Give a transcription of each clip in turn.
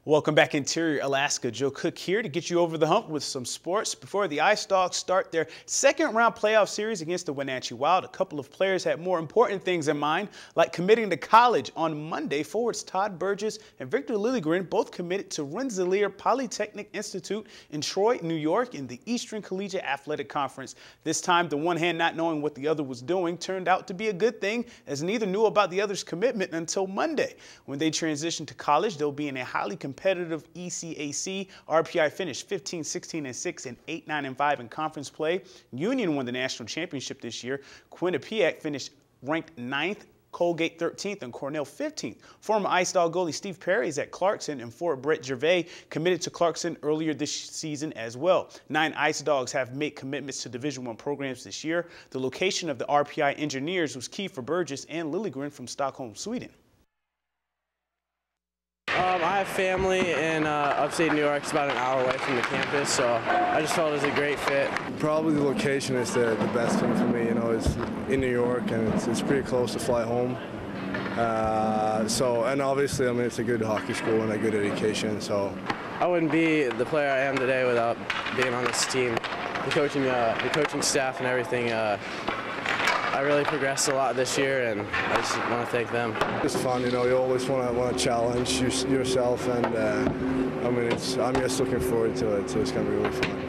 Welcome back, Interior Alaska. Joe Cook here to get you over the hump with some sports. Before the Ice Dogs start their second-round playoff series against the Wenatchee Wild, a couple of players had more important things in mind, like committing to college. On Monday, forwards Todd Burgess and Victor Lilligren both committed to Rensselaer Polytechnic Institute in Troy, New York, in the Eastern Collegiate Athletic Conference. This time, the one hand not knowing what the other was doing turned out to be a good thing, as neither knew about the other's commitment until Monday. When they transition to college, they'll be in a highly competitive ECAC. RPI finished 15-16-6 and 8-9-5 in conference play. Union won the national championship this year. Quinnipiac finished ranked 9th. Colgate 13th and Cornell 15th. Former Ice Dog goalie Steve Perry is at Clarkson, and forward Brett Gervais committed to Clarkson earlier this season as well. 9 Ice Dogs have made commitments to Division I programs this year. The location of the RPI Engineers was key for Burgess and Lilligren from Stockholm, Sweden. I have family in upstate New York. It's about an hour away from the campus, so I just felt it was a great fit. Probably the location is the best thing for me. You know, it's in New York, and it's pretty close to fly home. And obviously, I mean, it's a good hockey school and a good education. So I wouldn't be the player I am today without being on this team. The coaching staff and everything. I really progressed a lot this year, and I just want to thank them. It's fun, you know. You always want to challenge yourself, and I mean, I'm just looking forward to it. So it's going to be really fun.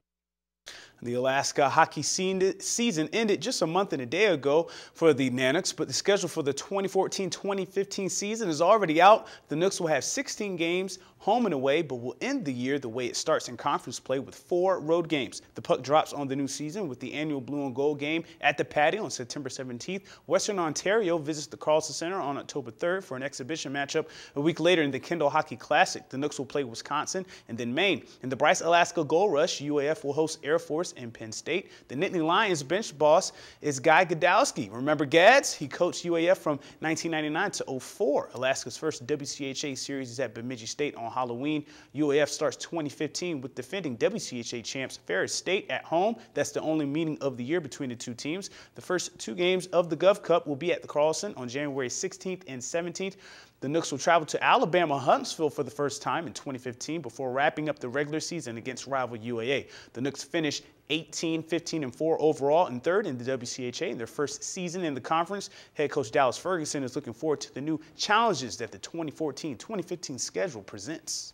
The Alaska hockey season ended just a month and a day ago for the Nanooks, but the schedule for the 2014-2015 season is already out. The Nooks will have 16 games home and away, but will end the year the way it starts in conference play with 4 road games. The puck drops on the new season with the annual Blue and Gold game at the Patio on September 17th. Western Ontario visits the Carlson Center on October 3rd for an exhibition matchup. A week later in the Kendall Hockey Classic, the Nooks will play Wisconsin and then Maine. In the Bryce Alaska Gold Rush, UAF will host Air Force and Penn State. The Nittany Lions bench boss is Guy Gadowski. Remember Gads? He coached UAF from 1999 to 04. Alaska's first WCHA series is at Bemidji State on Halloween. UAF starts 2015 with defending WCHA champs Ferris State at home. That's the only meeting of the year between the two teams. The first 2 games of the Gov Cup will be at the Carlson on January 16th and 17th. The Nooks will travel to Alabama Huntsville for the first time in 2015 before wrapping up the regular season against rival UAA. The Nooks finished 18-15-4 overall and 3rd in the WCHA in their first season in the conference. Head coach Dallas Ferguson is looking forward to the new challenges that the 2014-2015 schedule presents.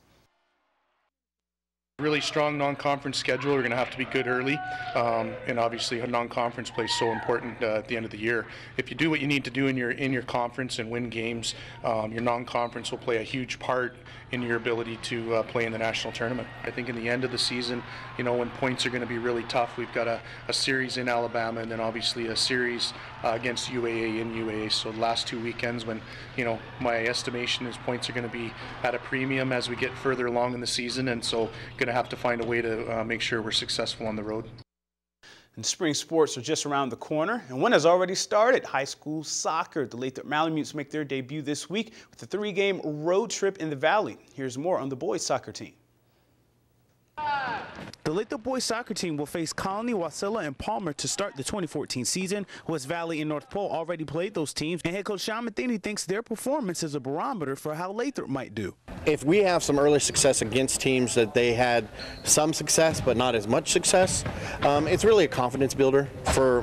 Really strong non-conference schedule. We're going to have to be good early, and obviously a non-conference play is so important at the end of the year. If you do what you need to do in your conference and win games, your non-conference will play a huge part in your ability to play in the national tournament. I think in the end of the season, you know, when points are going to be really tough, we've got a series in Alabama and then obviously a series against UAA in UAA. So the last 2 weekends, when, you know, my estimation is points are going to be at a premium as we get further along in the season, and so going to have to find a way to make sure we're successful on the road. And spring sports are just around the corner, and one has already started. High school soccer. The Lathrop Malamutes make their debut this week with a 3-game road trip in the Valley. Here's more on the boys soccer team. The Lathrop boys soccer team will face Colony, Wasilla, and Palmer to start the 2014 season. West Valley and North Pole already played those teams, and head coach Sean Matheny thinks their performance is a barometer for how Lathrop might do. If we have some early success against teams that they had some success but not as much success, it's really a confidence builder for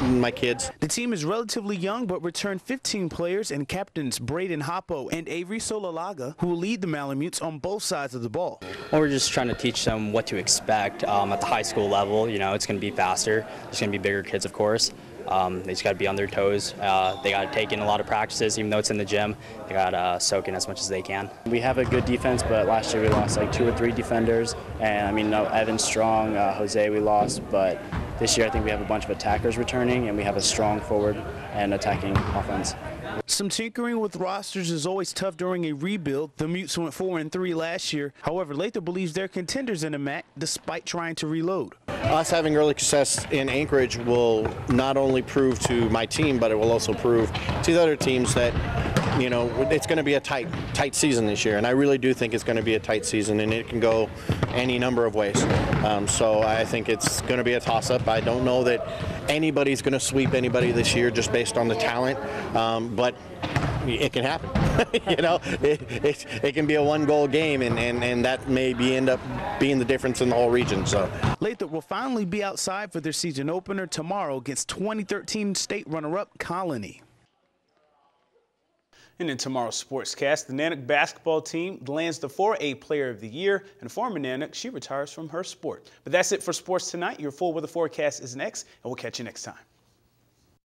my kids. The team is relatively young but returned 15 players and captains Braden Hoppo and Avery Solalaga, who will lead the Malamutes on both sides of the ball. Well, we're just trying to teach them what to expect at the high school level. You know, it's going to be faster. There's going to be bigger kids, of course. They just got to be on their toes. They got to take in a lot of practices, even though it's in the gym. They got to soak in as much as they can. We have a good defense, but last year we lost like 2 or 3 defenders. And I mean, Evan Strong, Jose we lost, but this year I think we have a bunch of attackers returning, and we have a strong forward and attacking offense. Some tinkering with rosters is always tough during a rebuild. The Mutes went 4-3 last year. However, Lathrop believes they're contenders in the MAC despite trying to reload. Us having early success in Anchorage will not only prove to my team, but it will also prove to the other teams that, you know, it's going to be a tight season this year, and I really do think it's going to be a tight season, and it can go any number of ways. So I think it's going to be a toss-up. I don't know that anybody's going to sweep anybody this year just based on the talent, but it can happen. You know, it can be a one-goal game, and that may end up being the difference in the whole region. So Lathrop will finally be outside for their season opener tomorrow against 2013 state runner-up Colony. And in tomorrow's Sportscast, the Nanook basketball team lands the 4A Player of the Year, and former Nanook, she retires from her sport. But that's it for sports tonight. Your full weather forecast is next, and we'll catch you next time.